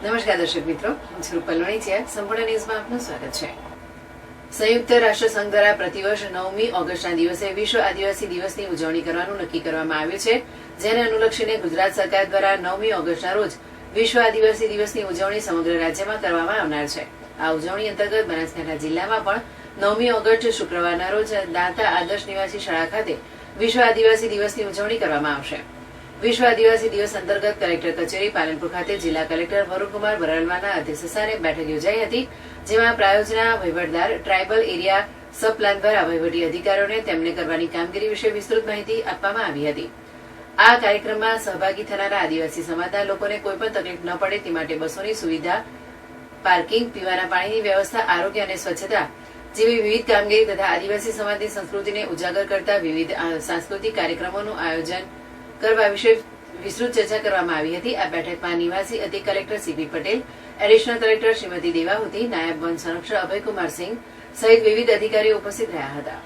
નમસ્કાર દર્શક મિત્રો, હું છું રૂપલ વણિચિયા. સંપૂર્ણ ન્યૂઝમાં આપનું સ્વાગત છે. સંયુક્ત રાષ્ટ્ર સંઘ દ્વારા પ્રતિવર્ષ 9મી ઓગસ્ટના દિવસે વિશ્વ આદિવાસી દિવસની ઉજવણી કરવાનું નક્કી કરવામાં આવ્યું છે, જેને અનુલક્ષીને ગુજરાત સરકાર દ્વારા 9મી ઓગસ્ટના રોજ વિશ્વ આદિવાસી દિવસની ઉજવણી સમગ્ર રાજ્યમાં કરવામાં આવનાર છે. આ ઉજવણી અંતર્ગત બનાસકાંઠા જિલ્લામાં પણ 9મી ઓગસ્ટ શુક્રવારના રોજ દાંતા આદર્શ નિવાસી શાળા ખાતે વિશ્વ આદિવાસી દિવસની ઉજવણી કરવામાં આવશે. વિશ્વ આદિવાસી દિવસ અંતર્ગત કલેક્ટર કચેરી પાલનપુર ખાતે જિલ્લા કલેક્ટર વરુણકુમાર બરાલવાના અધ્યક્ષસ્થાને બેઠક યોજાઈ હતી, જેમાં પ્રાયોજના વહીવટદાર, ટ્રાયબલ એરિયા સબ પ્લાન દ્વારા વહીવટી અધિકારીઓને તેમને કરવાની કામગીરી વિશે વિસ્તૃત માહિતી આપવામાં આવી હતી. આ કાર્યક્રમમાં સહભાગી થનારા આદિવાસી સમાજના લોકોને કોઈપણ તકલીફ ન પડે તે માટે બસોની સુવિધા, પાર્કિંગ, પીવાના પાણીની વ્યવસ્થા, આરોગ્ય અને સ્વચ્છતા જેવી વિવિધ કામગીરી તથા આદિવાસી સમાજની સંસ્કૃતિને ઉજાગર કરતા વિવિધ સાંસ્કૃતિક કાર્યક્રમોનું આયોજન કરવા વિશે વિસ્તૃત ચર્ચા કરવામાં આવી હતી. આ બેઠકમાં નિવાસી અધિક collector CP Patel, additional collector Shrimati Devahuti, નાયબ વન સંરક્ષક અભયકુમાર સિંહ સહિત વિવિધ અધિકારીઓ ઉપસ્થિત રહ્યા હતા.